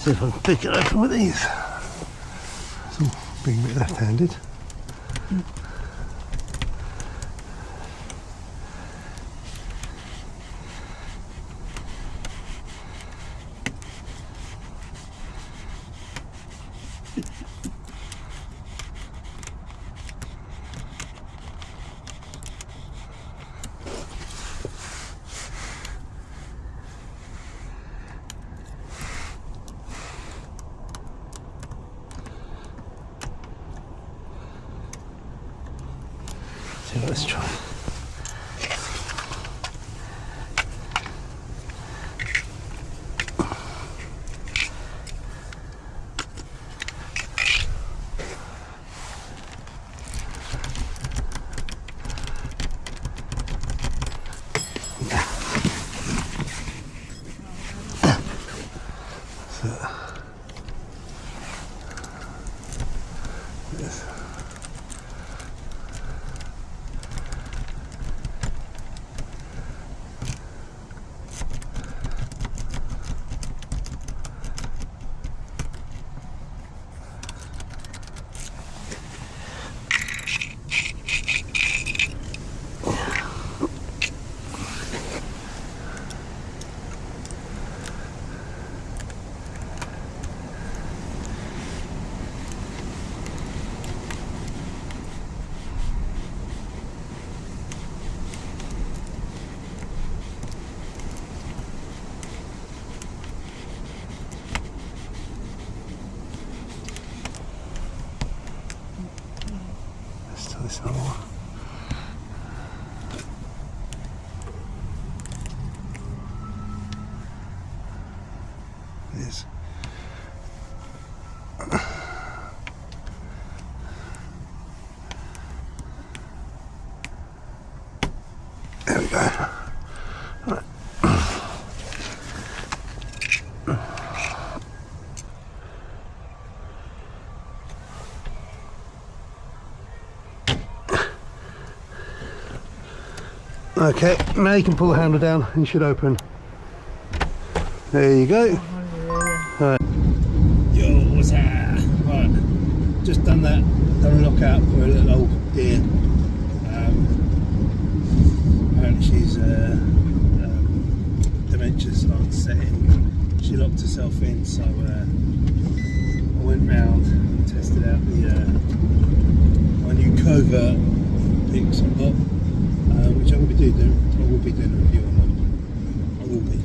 See if I can pick it open with these. So being a bit left-handed. So let's try. This other one. Yes. There we go. Right. Okay, now you can pull the handle down and it should open. There you go. Right. Yo, what's that? Right, just done that, done a lockout for a little old deer. Apparently she's dementia started setting. She locked herself in, so I went round and tested out the my new covert picks I've got. Which I will be doing. I will be doing a review on them. I will be.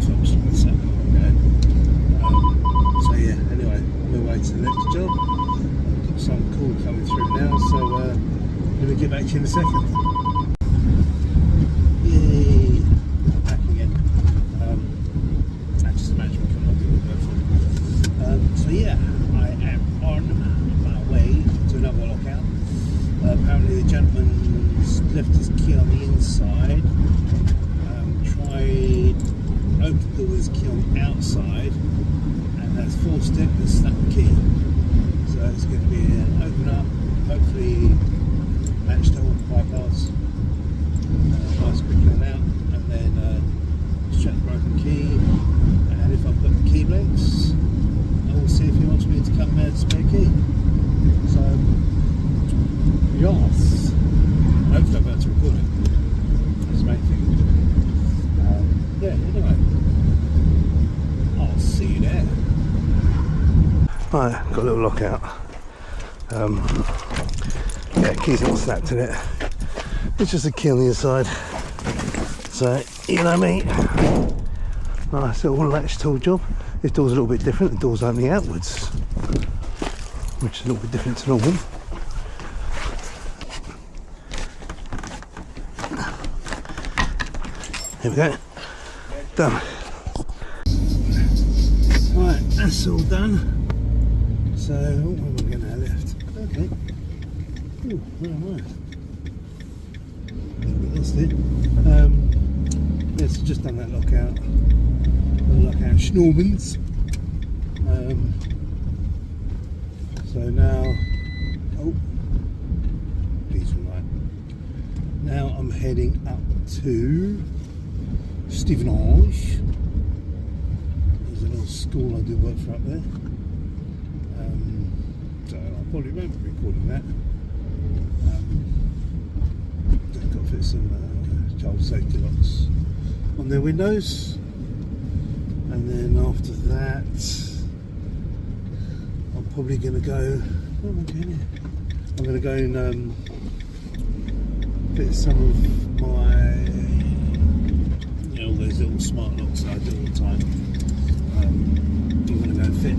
So I'm just going to set them up. So yeah. Anyway, on my way to the next job. I've got some call coming through now. So I'm going to get back to you in a second. Yay! Back again. That's just a matter of coming up with a so yeah, I am on my way to another lockout. Apparently the gentleman's left his key on the inside, tried opened the key on the outside and has forced it and snapped the key. So it's going to be an open up, hopefully match to all bypass, nice quick clean out, and then extract the broken key, and if I've got the key links I will see if he wants me to cut me a spare key. So yes, hopefully I'm about to record it. That's the main thing. Yeah, anyway, I'll see you there. Right, got a little lockout. Yeah, key's not snapped in it. It's just a key on the inside. So, you know me. Nice little latch tool job. This door's a little bit different. The door's opening outwards, which is a little bit different to normal. There we go. Done. Right, that's all done. So, what am I going to have left? Okay. Ooh, where am I? That's it. Yes, just done that lockout. Lockout Schnormans. So now, oh, please right. Now I'm heading up to Stevenage school I do work for up there. So I probably won't be recording that. I've got to fit some child safety locks on their windows, and then after that I'm probably going to go. Where am I going here? I'm going to go and fit some of my, all those little smart locks that I do all the time. I'm going to go and fit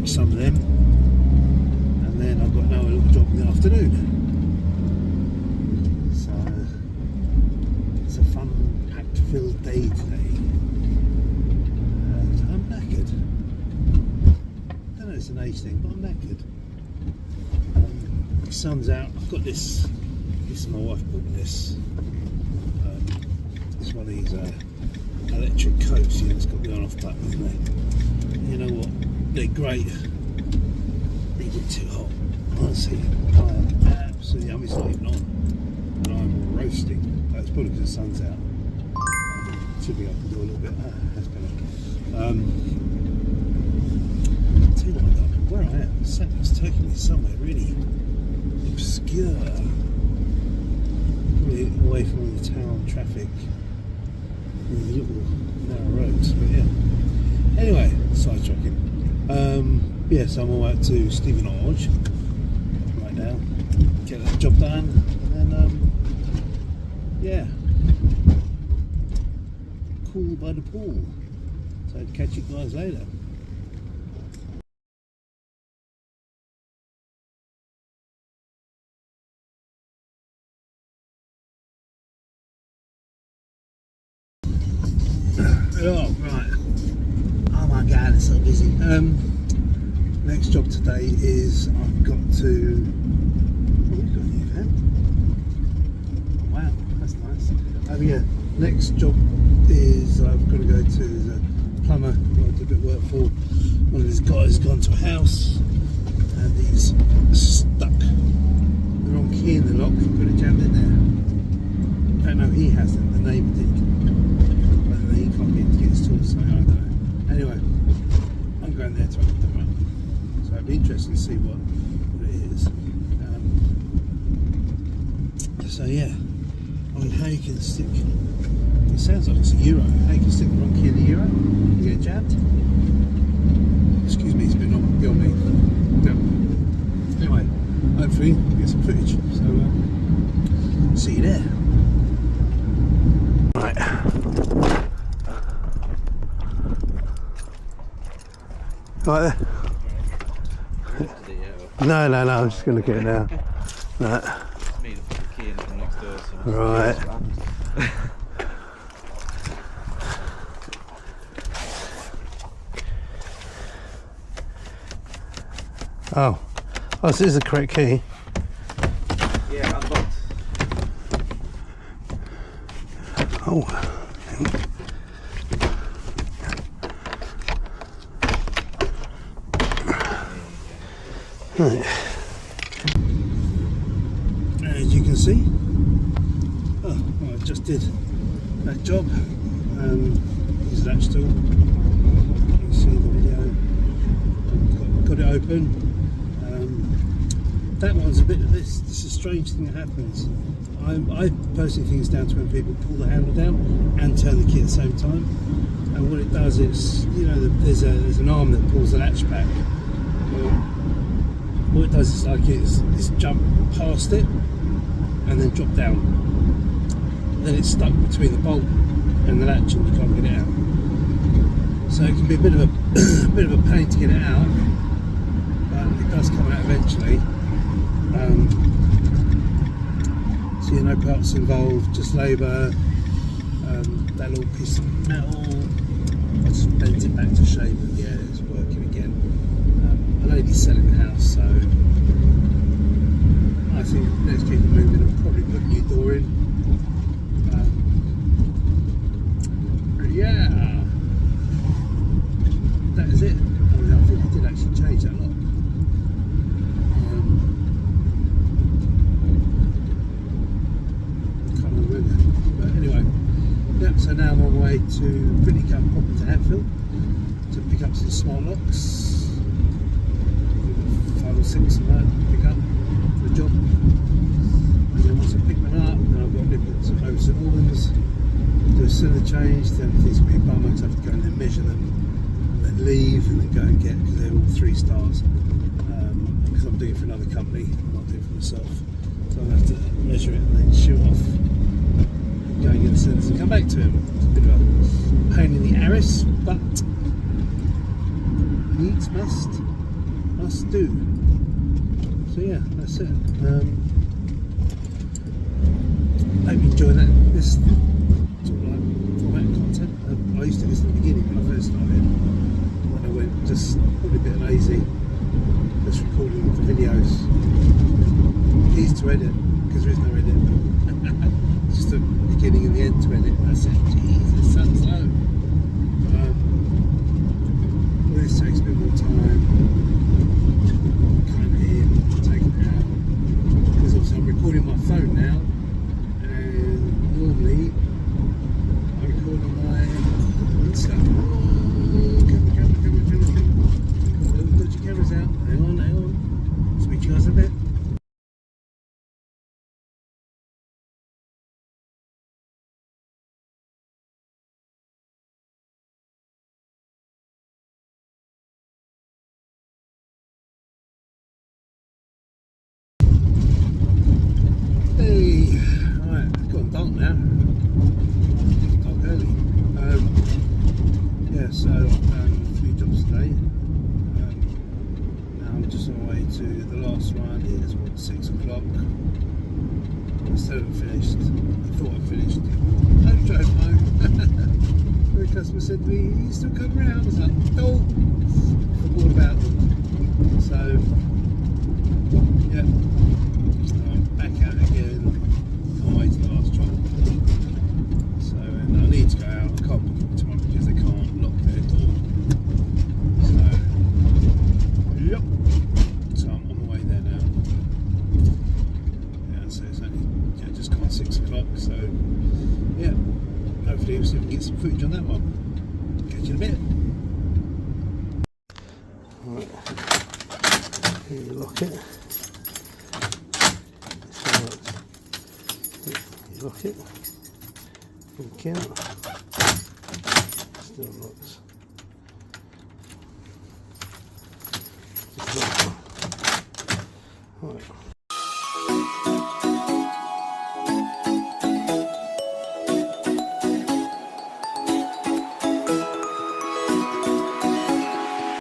some of them, and then I've got another little job in the afternoon. So it's a fun, packed-filled day today, and I'm knackered. I don't know if it's an age thing, but I'm knackered. The sun's out. I've got this. This is my wife bought me this. It's one of these electric coats. It's got the on-off button, isn't it? You know what? They're great. They get too hot. Honestly, I am absolutely. I mean, it's not even on, and I'm roasting. It's probably because the sun's out. Should be able to do a little bit. That's better. I'll tell you what, where I am, it's taking me somewhere really obscure, probably away from all the town traffic and the little narrow roads. But yeah. Anyway, sidetracking. Yeah, so I'm all out to Stevenage right now, get that job done, and yeah, cool by the pool. So I'd catch you guys later. Oh, right. Oh my god, it's so busy. Next job today is I've got to. Oh, we've got a new van. Wow, that's nice. Yeah, next job is I've got to go to the plumber who I did a bit of work for. One of his guys has gone to a house and he's stuck the wrong key in the lock and got it jammed in there. In fact, no, he hasn't, the neighbour did. He can't get his tools, so I don't know. Anyway, I'm going there to open them up. So it'd be interesting to see what it is. So yeah, I mean, how you can stick. It sounds like it's a euro. How you can stick the wrong key in the euro? You get jammed. Excuse me, it's been on beyond me. No. Anyway, hopefully we'll get some footage. So see you there. Right. Right there. No, I'm just going to look at it now. Right. Me that put the key in from next door. So Right. Oh, so this is the correct key. yeah, unlocked. Oh. Right. As you can see, well, I just did that job. Use that tool. You can see the video. Got it open. That one's a bit of this. This is a strange thing that happens. I personally think it's down to when people pull the handle down and turn the key at the same time. And what it does is, there's an arm that pulls the latch back. What it does is it's jump past it and then drop down. Then it's stuck between the bolt and the latch and you can't get it out. So it can be a bit of a pain to get it out, but it does come out eventually. So no parts involved, just labour. That little piece of metal, I just bent it back to shape, but yeah, it's working again. A lady's selling the house, so I think next people move in will probably put a new door in. Yeah, that is it. I think I did actually change that lock. Can't remember, but anyway, yeah. So now I'm on my way to really come proper to Hatfield. to pick up some smart locks. 5 or 6 of that to pick up for the job. And then once I pick them up, then I've got to nip it over to Orleans, do a cylinder change. Then things will be a bummer because I have to go and then measure them, and then leave, and then go and get, because they're all 3 stars. Because I'm doing it for another company, I'm not doing it for myself. So I'll have to measure it and then shoot off, and go and get the cylinders and come back to him. It's a bit of a pain in the arse, but needs must do. So yeah, that's it. Hope you enjoy this sort of like format content. I used to do this in the beginning when I first started, when I went just probably a bit lazy, just recording the videos. Easy to edit because there is no edit. It's just the beginning and the end to edit. That's it. Jesus, that's slow. This takes a bit more time. Kind of in, take it out. Because obviously I'm recording my phone now, and normally I record on my Insta. Camera. Got little dodgy cameras out. Hang on. Speak to you guys in a bit. Hey, right, it's gone dark now. Dark early. Yeah, so I've done a few jobs today. Now I'm just on my way to the last one. It's what, 6 o'clock. I still haven't finished. I thought I finished. I drove home. The customer said to me, "You still come around?" I was like, "No." I forgot about them. So, yeah. Back out again on my way to the last job. So, and I need to go out. I can't book it tomorrow because they can't lock their door. So, yep. So I'm on the way there now. Yeah, so it's only just gone 6 o'clock. So, yeah. Hopefully we'll see if we can get some footage on that one. Catch you in a bit. Right. Here you lock it. Lock it and count. Still locks. Just lock it. Right.